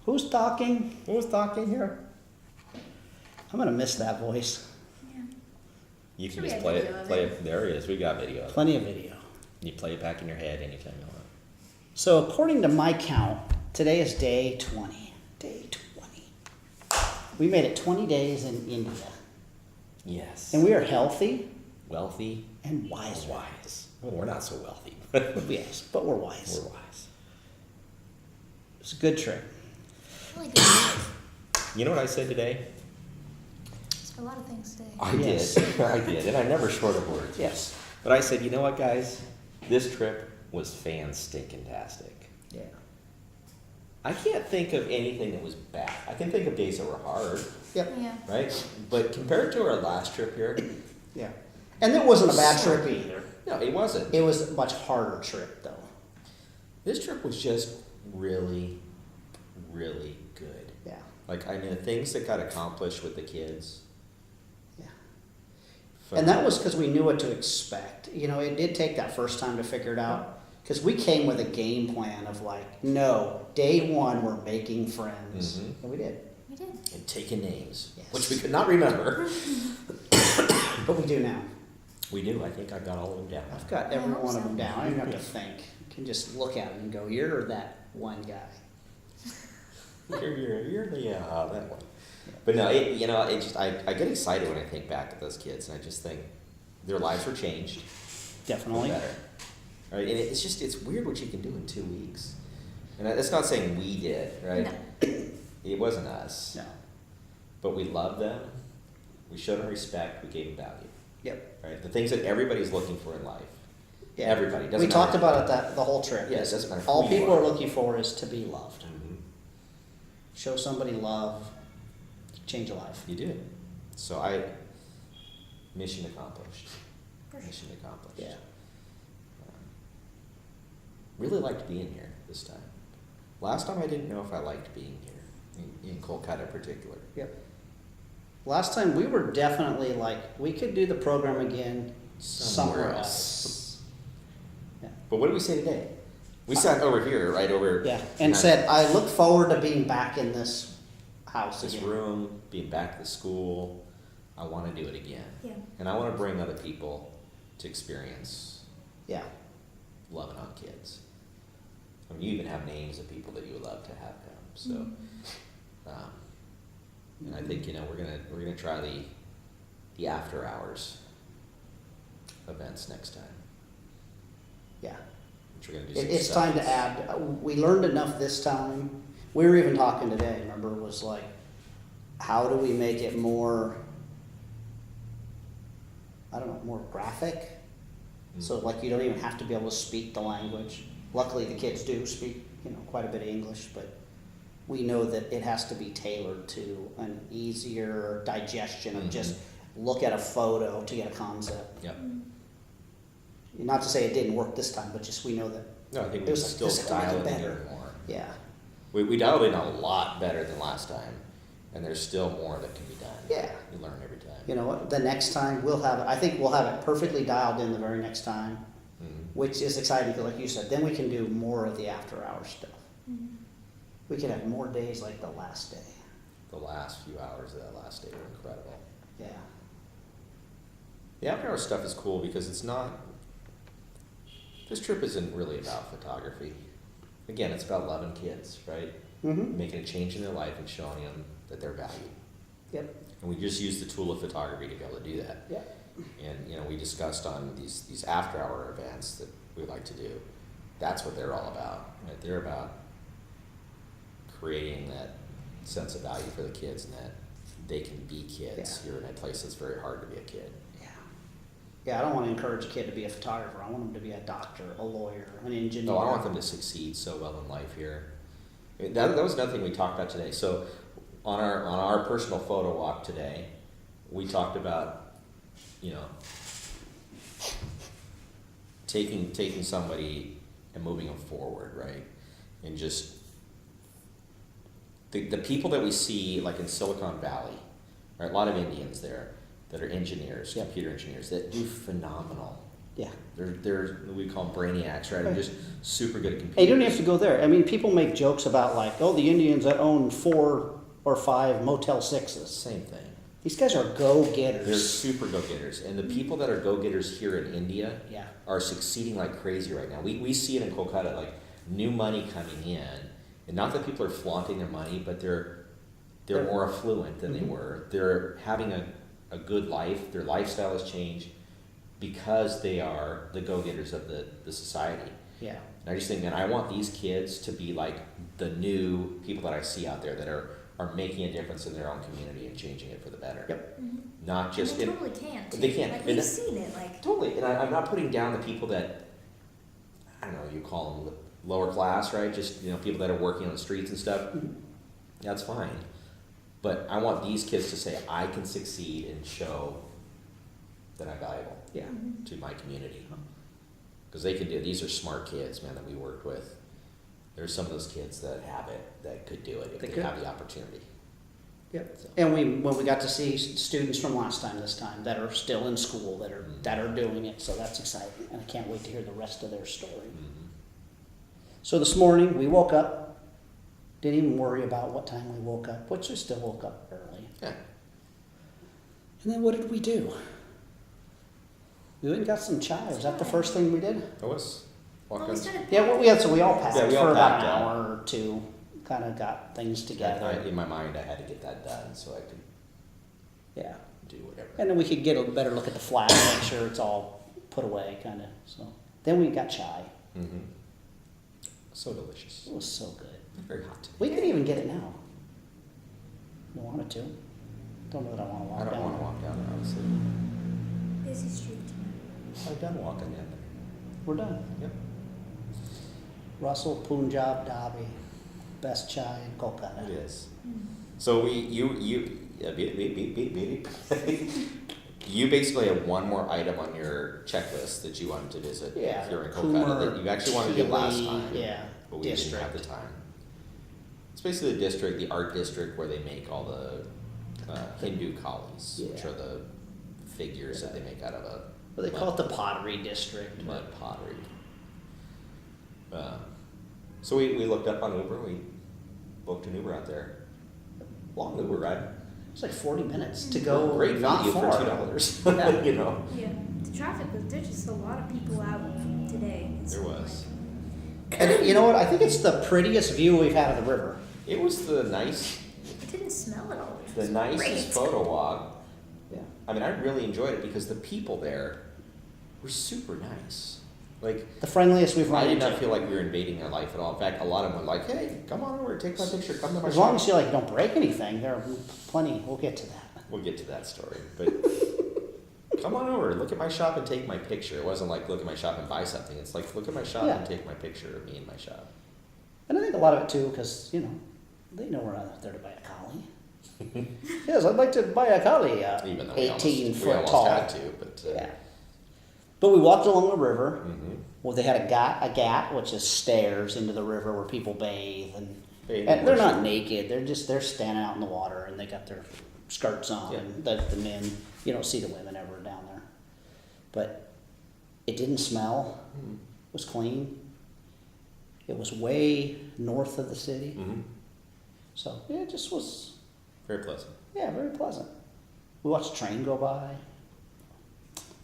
Who's talking? Who's talking here? I'm gonna miss that voice. Yeah. You Sure can we just have play video it. of Play it. it. There it is. We got video. of it. Plenty of video. You play it back in your head anytime you want. So according to my count, today is day 20. Day 20. We made it 20 days in India. Yes. And we are healthy Wealthy and and wise. wise. Well, we're not so wealthy. Yes, but we're wise. We're wise. It's a good trip. I like it. You know what I said today? It's a lot of things today. I Yes. did. I did. And I'm never short of words. Yes. But I said, you know what, guys? This trip was fan-stinking-tastic. Yeah. I can't think of anything that was bad. I can think of days that were hard, Yep. Yeah. right? But compared to our last trip here, Yeah. And it wasn't a bad trip either. no, it wasn't. It was a much harder trip though. This trip was just really, really good. Yeah. Like, I mean, the things that got accomplished with the kids. Yeah. And that was because we knew what to expect. You know, it did take that first time to figure it out. Because we came with a game plan of like, no, day one we're making friends. Mhm. And we did. We did. And taking names, Yes. which we could not remember. But we do now. We do. I think I got all of them down. I've got I every hope one of so. them down. I don't even have to think. I can just look at them and go, you're that one guy. You're the that one. But no, it just I get excited when I think back at those kids, and I just think their lives were changed for Definitely. better. Right, and it's weird what you can do in 2 weeks. And that's not saying we did, right? No. It wasn't us, No. but we loved them. We showed them respect. We gave them value. Yep. Right, the things that everybody's looking for in life. Yeah. Everybody. We Doesn't talked matter. about it that the whole trip. Yeah, it doesn't matter All who you people are. are looking for is to be loved. Mhm. Show somebody love, change a life. You do. So mission accomplished. Mission accomplished. Yeah. Really liked being here this time. Last time I didn't know if I liked being here, in Kolkata in particular. Yep. Last time we were definitely like, we could do the program again somewhere else. Yeah. But what did we say today? We sat over here, right over. Yeah. And said, I look forward to being back in this house this again. room, being back at the school. I want to do it again. Yeah. And I want to bring other people to experience Yeah. loving on kids. I mean, you even have names of people that you would love to have come. So, and I think we're gonna try the after hours events next time. Yeah. Which we're gonna do. It's time to add. We learned enough this time. We were even talking today, remember, it was like, how do we make it more, I don't know, more graphic? So like you don't even have to be able to speak the language. Luckily the kids do speak, quite a bit of English, but we know that it has to be tailored to an easier digestion of just look at a photo to get a concept. Yep. Not to say it didn't work this time, but just we know that. No, I think It we was like, still this is gonna make it dial it in better. more. Yeah. We dialed in a lot better than last time, and there's still more that can be done. Yeah. You learn every time. You know what? The next time we'll have it. I think we'll have it perfectly dialed in the very next time, which is exciting because, like you said, then we can do more of the after-hours stuff. Mm-hmm. We can have more days like the last day. The last few hours of that last day were incredible. Yeah. The after hours stuff is cool because it's not. This trip isn't really about photography. Again, it's about loving kids, right? Mm-hmm. Making a change in their life and showing them that they're valued. Yep. And we just use the tool of photography to be able to do that. Yeah. And we discussed on these after hour events that we like to do. That's what they're all about. Right? They're about creating that sense of value for the kids and that they can be kids Yeah. here in a place that's very hard to be a kid. Yeah. Yeah, I don't want to encourage a kid to be a photographer. I want them to be a doctor, a lawyer, an engineer. No, I want them to succeed so well in life here. That was another thing we talked about today. So on our personal photo walk today, we talked about, taking somebody and moving them forward, right? And just the people that we see, like in Silicon Valley, right? A lot of Indians there that are engineers, Yep. computer engineers, that do phenomenal Yeah. We call them brainiacs, right? They're Right. just super good at competing. And you don't have to go there. I mean, people make jokes about like, oh, the Indians that own 4 or 5 Motel 6s. Same thing. These guys are go-getters. They're super go-getters. And the people that are go-getters here in India Yeah. are succeeding like crazy right now. We see it in Kolkata, like new money coming in. And not that people are flaunting their money, but they're more affluent than they were. They're having a good life. Their lifestyle has changed because they are the go-getters of the society. Yeah. And I just think, man, I want these kids to be like the new people that I see out there that are making a difference in their own community and changing it for the better. Yep. Not just And they totally can. Too. they can. Like And we've that- seen it. Like Totally, and I'm not putting down the people that, I don't know, you call them lower class, right? Just, people that are working on the streets and stuff. That's fine. But I want these kids to say, I can succeed and show that I'm valuable Yeah. to my community. Because they can do, these are smart kids, man, that we worked with. There's some of those kids that have it, that could do it if They they could. have the opportunity. Yep. So, And when we got to see students from last time, this time, that are still in school, that are doing it, so that's exciting. And I can't wait to hear the rest of their story. mhm. So this morning, we woke up, didn't even worry about what time we woke up, which we still woke up early. Yeah. And then what did we do? We went and got some chai. Was that the first thing we did? It was well, we walking. started. Yeah, well, so we all packed Yeah, we all for about packed an up. hour or two, kind of got things together. In my mind, I had to get that done so I could Yeah. do whatever. And then we could get a better look at the flag, make sure it's all put away, kind of. So then we got chai. Mm-hmm. So delicious. It was so good. Very hot. We could even get it now. You wanted to? Don't know that I want to walk I don't down want to there. walk down there, honestly. Busy street. I've done walking down there. We're done. Yep. Russell Punjab Dhabi, best chai in Kolkata. It is. So you basically have one more item on your checklist that you wanted to visit Yeah, if you're in Kumar, Kolkata that you actually wanted to do last Keeley, time. yeah, But we didn't have the district. time. It's basically the district, the art district where they make all the Hindu kalis, which Yeah. are the figures that they make out of a Well, they call it the Pottery District. mud pottery. So we looked up on Uber. We booked an Uber out there. Long Uber ride. It's like 40 minutes to go. Great not value for far. $2. Yeah. You know. Yeah. The traffic was. There's just a lot of people out today. It's There was. And you know what? I think it's the prettiest view we've had of the river. It was the nice, It didn't smell at all. Which the was nicest great. photo walk. Yeah. I mean, I really enjoyed it because the people there were super nice. Like, The friendliest we've I run did into. not feel like we were invading their life at all. In fact, a lot of them were like, "Hey, come on over, take my picture, come to my As shop." long as you like don't break anything, there are plenty. We'll get to that. We'll get to that story, but come on over, look at my shop and take my picture. It wasn't like look at my shop and buy something. It's like look at my shop Yeah. and take my picture of me in my shop. And I think a lot of it too, because they know we're not there to buy a collie. Yes, I'd like to buy a collie. Even though we 18 almost, foot we almost tall. had to, but Yeah. But we walked along the river. mhm. Well, they had a gat, which is stairs into the river where people bathe, and Bathing, they're not worship. naked. They're standing out in the water, and they got their skirts on. Yeah. And the men, you don't see the women ever down there. But it didn't smell. Mhm. It was clean. It was way north of the city, Mhm. so yeah, it just was Very pleasant. very pleasant. We watched a train go by,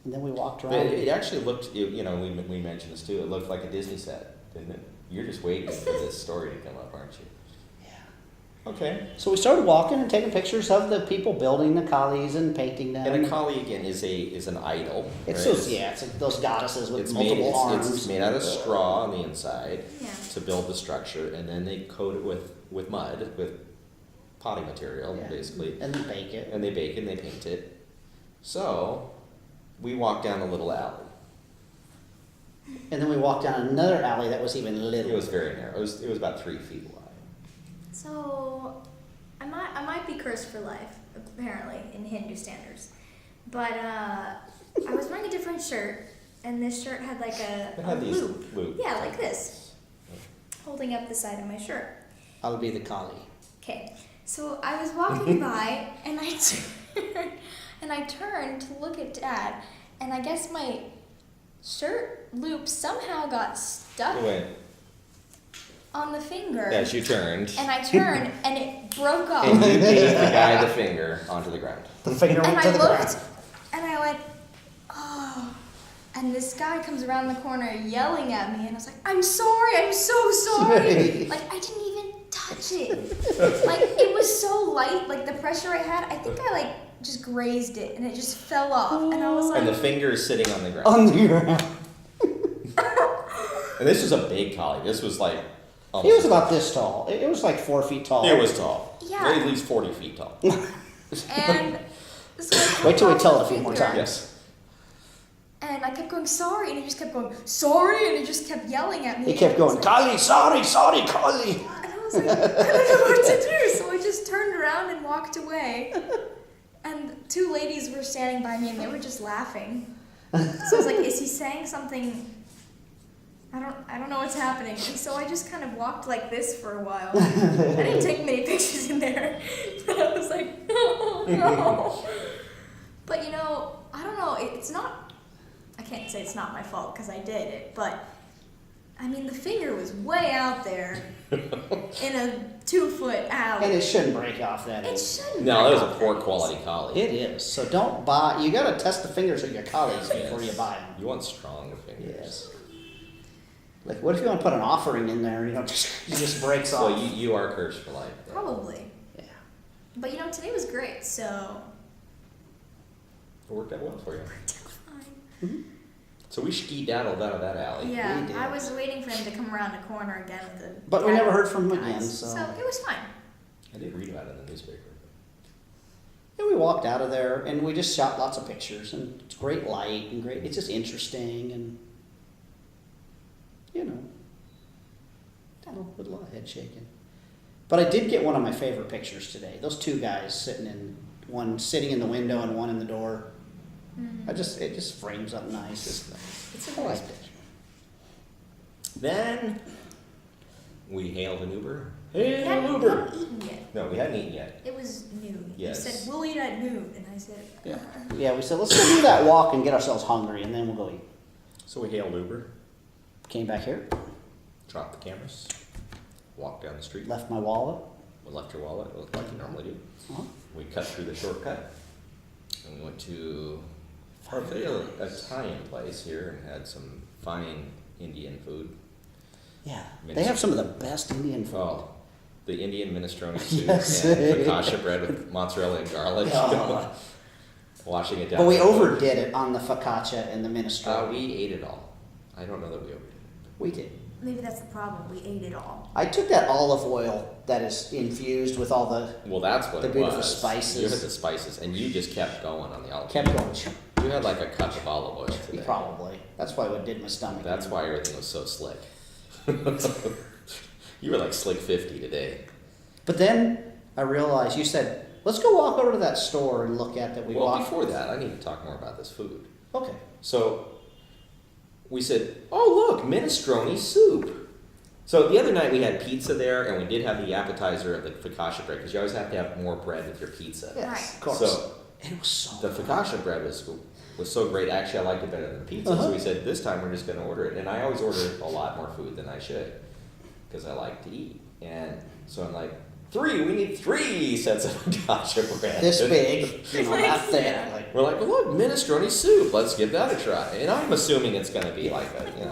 and then we walked But around. it actually looked, we mentioned this too, it looked like a Disney set, didn't it? You're just waiting for this story to come up, aren't you? Yeah. Okay. So we started walking and taking pictures of the people building the kalis and painting them. And a kali, again, is an idol. It's right? those, yeah, it's like those goddesses with It's multiple made, arms. it's made out of straw on the inside Yeah. to build the structure, and then they coat it with mud, with potting material, Yeah. basically. And then bake it. And they bake it and they paint it. So, we walked down a little alley. And then we walked down another alley that was even little. It was very narrow. It was about 3 feet wide. So, I might be cursed for life, apparently, in Hindu standards. But I was wearing a different shirt, and this shirt had like It a had these loop. loop. Yeah, like this, holding up the side of my shirt. I'll be the kali. Okay, so I was walking by, and I turned to look at Dad, and I guess my shirt loop somehow got stuck Wait. on the finger. As you turned, And I turned and it broke off. and you gave the guy the finger onto the ground. The finger And went to I the looked ground. and I went, oh. And this guy comes around the corner yelling at me, and I was like, I'm sorry, I'm so sorry. Like, I didn't even touch it. Like, it was so light, like the pressure I had, I think I like just grazed it and it just fell off. And I was like, And the finger is sitting on the ground. On the ground. And this was a big collie. This was like. He was about this tall. It was like 4 feet tall. It was tall. Yeah. At least 40 feet tall. and so Wait till we I tell broke it a few more my finger. times. Yes. And I kept going, sorry, and he just kept going, sorry, and he just kept yelling at me. He kept And I was going, like- Collie, sorry, Collie. And I was like, I don't know what to do. So I just turned around and walked away. And 2 ladies were standing by me and they were just laughing. So I was like, is he saying something? I don't know what's happening. And so I just kind of walked like this for a while. I didn't take many pictures in there. But I was like, oh no. But you know, I don't know, it's not, I can't say it's not my fault because I did it, but I mean, the finger was way out there in a 2-foot alley. And it shouldn't break off that It easy. shouldn't. No, that was break a off poor that quality collie. It is. So don't buy. You got to test the fingers of your collies before you buy them. You want strong fingers. Yes. Like, what if you want to put an offering in there? You know, just it just breaks So off. you are cursed for life. easy. Probably. Yeah. But you know, today was great, so It worked out well for you. worked out fine. So we ski-daddled out of that alley. Yeah, We did. I was waiting for him to come around the corner again with the. But we never heard from him guys. again, so. it was fine. I did read about it in the newspaper. And we walked out of there, and we just shot lots of pictures, and it's great light and great. It's just interesting, and you know, with a lot of head shaking. But I did get one of my favorite pictures today. Those 2 guys one sitting in the window and one in the door. Mm-hmm. It just frames up nice. It's a nice picture. Then we hailed an Uber. We Hail hadn't, an we Uber! hadn't eaten yet. No, we hadn't eaten yet. It was noon. Yes. He said, we'll eat at noon. And I said, Yeah. Yeah, we said, let's go do that walk and get ourselves hungry, and then we'll go eat. So we hailed Uber, Came back here, dropped the cameras, walked down the street. left my wallet. We left your wallet, like you normally do. Uh-huh. We cut through the shortcut, and we went to a fairly Italian place here and had some fine Indian food. Yeah, they have some of the best Indian food. Oh, the Indian minestrone soup Yes. and focaccia bread with mozzarella and garlic. Oh. Washing it down. But we the road. overdid it on the focaccia and the minestrone. We ate it all. I don't know that we overdid it. We did. maybe that's the problem. We ate it all. I took that olive oil that is infused with all the Well, that's what The it beautiful was. spices. You had the spices, and you just kept going on the olive. kept going. You had like a cup of olive oil today. Probably. That's why it did my stomach. That's why everything was so slick. You were like slick 50 today. But then I realized you said, let's go walk over to that store and look at that. We Well, walked. before that, I need to talk more about this food. Okay. So we said, oh, look, minestrone soup. So the other night we had pizza there, and we did have the appetizer of the focaccia bread, because you always have to have more bread with your pizza. Yes, Right. of course. So and it was so the focaccia bread was so great. Actually, I liked it better than the pizza. Uh-huh. So we said, this time we're just going to order it. And I always order a lot more food than I should, because I like to eat. And so I'm like, we need 3 sets of focaccia bread. this big, you know, not thick. Like, We're like, well, look, minestrone soup. Let's give that a try. And I'm assuming it's going to be like a, you know.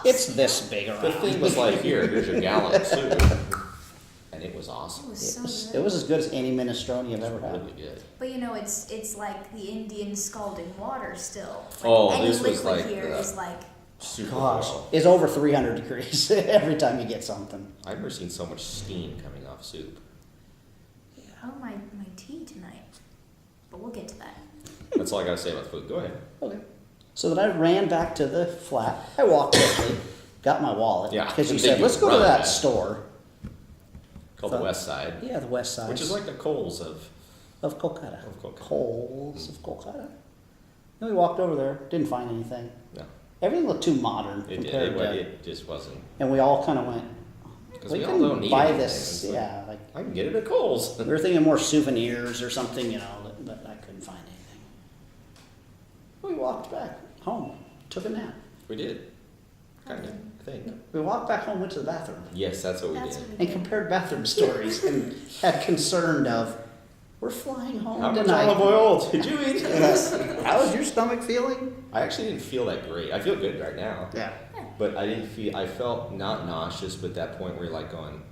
it's this big around. The thing was like, here's your gallon of soup. And it was It awesome. was so good. It was as good as any minestrone you've ever had. Really good. But you know, it's like the Indian scalding water still. Like Oh, any this was liquid like here the- is like Super Gosh, well. it's over 300 degrees every time you get something. I've never seen so much steam coming off soup. oh my tea tonight. But we'll get to that. That's all I got to say about food. Go ahead. Okay. So then I ran back to the flat. I walked quickly, got my wallet. Yeah, Because you didn't think said, you let's would go to run that back. store. Called So- the West Side, Yeah, the west side. which is like the Coles of. Of Kolkata. Of Kolkata. Coles of Kolkata. Then we walked over there, didn't find anything. No, Everything looked too modern it did. compared to. It just wasn't. And we all kind of went, Because we we all can don't need buy anything. this. It's like, Yeah, like I can get it at Coles. we were thinking more souvenirs or something, you know, but I couldn't find anything. We walked back home, took a nap. We did. Kind of, I think. We walked back home, went to the bathroom, Yes, that's what we That's did. what we and compared bathroom stories, and had concern of, we're flying home How much tonight. olive oil did you eat? How is your stomach feeling? I actually didn't feel that great. I feel good right now. Yeah. But I felt not nauseous, but that point where you're like going,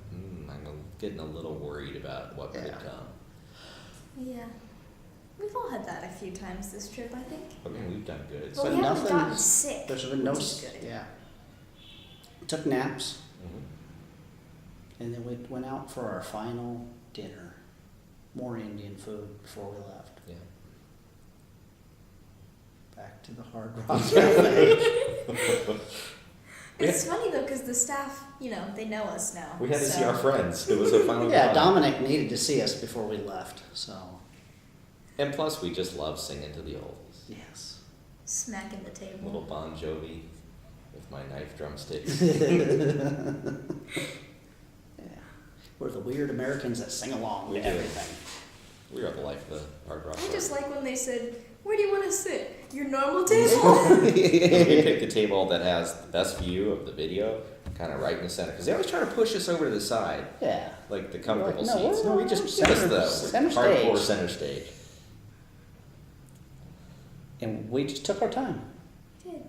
I'm getting a little worried about what could Yeah. come. Yeah. We've all had that a few times this trip, I think. I mean, we've done good. Well, So we haven't nothing- gotten sick. There's been no, which is good. yeah. Took naps, Mhm. and then we went out for our final dinner. More Indian food before we left. Yeah. Back to the Hard Rock Cafe. It's funny though, because the staff, they know us now. We had to see so- our friends. It was a final Yeah, time. Dominic needed to see us before we left, so, And plus, we just love singing to the oldies. yes. Smacking the table. Little Bon Jovi with my knife drumsticks. Yeah. We're the weird Americans that sing along We to do. everything. We are the life of the hard rock. I Club. just like when they said, "Where do you want to sit? Your normal table?" We picked the table that has the best view of the video, kind of right in the center, because they always try to push us over to the side, Yeah. like the comfortable Like, no, seats. we're No, we just center- give us the center hardcore stage. center stage. And we just took our time. Did.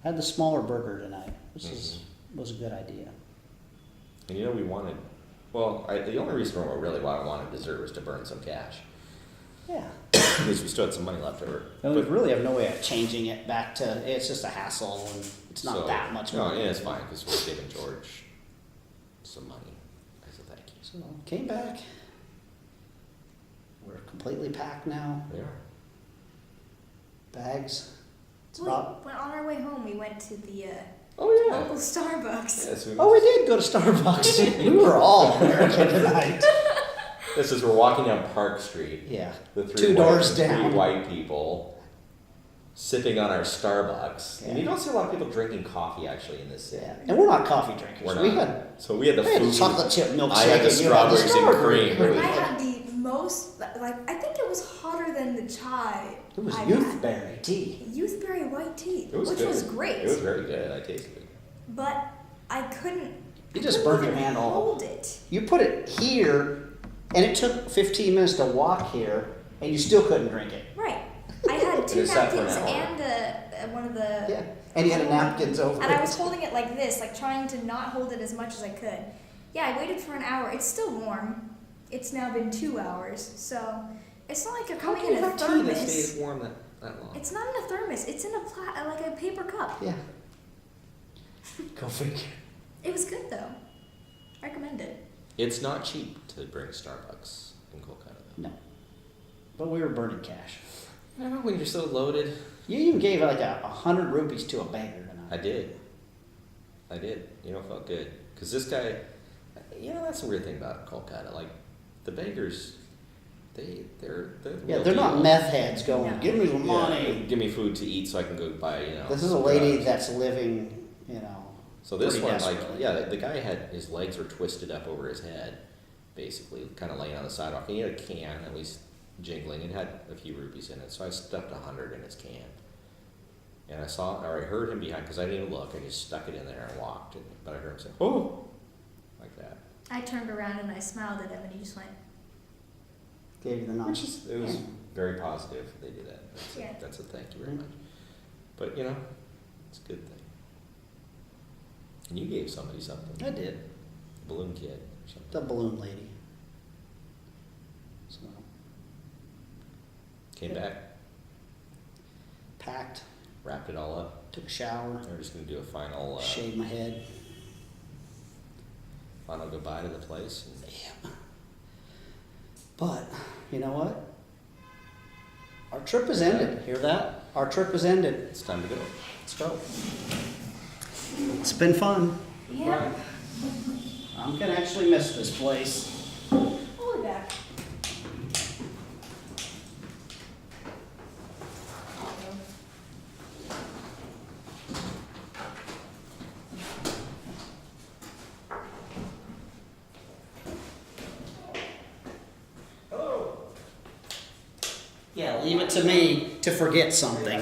Had the smaller burger tonight, which Mm-hmm. was a good idea. And we wanted, the only reason why I wanted dessert was to burn some cash, Yeah. because we still had some money left over. And we But- really have no way of changing it back to, it's just a hassle and it's not so- that much No, money. yeah, it's fine, because we're giving George some money as a thank you. So came back. We're completely packed now. They are. Bags. It's Wait, about, when on our way home, we went to the Oh yeah. local Starbucks. Yes, oh, we did go to Starbucks. We were all American tonight. This is, we're walking down Park Street. Yeah. The three Two white, doors the down. Three white people sipping on our Starbucks. And Yeah. you don't see a lot of people drinking coffee actually in this city. Yeah. And we're not coffee drinkers. We're We not. had, So we had the we had food. chocolate chip milkshake. I had the and you had the strawberries and strawberry cream. I had the most, I think it was hotter than the chai. It was I youthberry tea. had. Youthberry white tea, It was which good. was great. It was very good. I tasted it. But I couldn't. You just I couldn't burned your even hand all hold it. You put it here, and it took 15 minutes to walk here, and you still couldn't drink it. Right. I had two It sat for an napkins hour. and one of the. Yeah. And you had napkins over And it. I was holding it like this, like trying to not hold it as much as I could. Yeah, I waited for an hour. It's still warm. It's now been 2 hours, so it's not like you're How coming can you in a have tea that thermos. stays warm that long? It's not in a thermos. It's in like a paper cup. Yeah. Go figure. It was good though. Recommend it. It's not cheap to bring Starbucks in Kolkata. No. But we were burning cash. I don't know, when you're so loaded. You even gave like 100 rupees to a beggar I tonight. did. It felt good. Because this guy, that's the weird thing about Kolkata. Like, the beggars, they're the Yeah, real they're not deal. meth heads going, No. give me some Yeah, money. give me food to eat so I can go buy, This is a some lady drugs. that's living, So this pretty one, desperately. the guy had, his legs were twisted up over his head, basically, kind of laying on the sidewalk. And he had a can that was jingling and had a few rupees in it. So I stuffed 100 in his can. And I heard him behind, because I didn't even look. I just stuck it in there and walked. But I heard him say, "Oh," like that. I turned around and I smiled at him and he just went, gave you the nod. It was very positive. They did that. Yeah. That's a thank you very Mhm. much. But it's a good thing. And you gave somebody something. I did. Balloon kid or something. The balloon lady. So, Came back, packed, wrapped it all up. took a shower, We're just gonna do a final shaved my head. final goodbye to the place. And Yeah. But, you know what? Our trip has ended. Hear that? Our trip has ended. it's time to go. Let's go. It's been fun. yeah, I'm gonna actually miss this place. I'll be back. Yeah, leave it to me to forget something.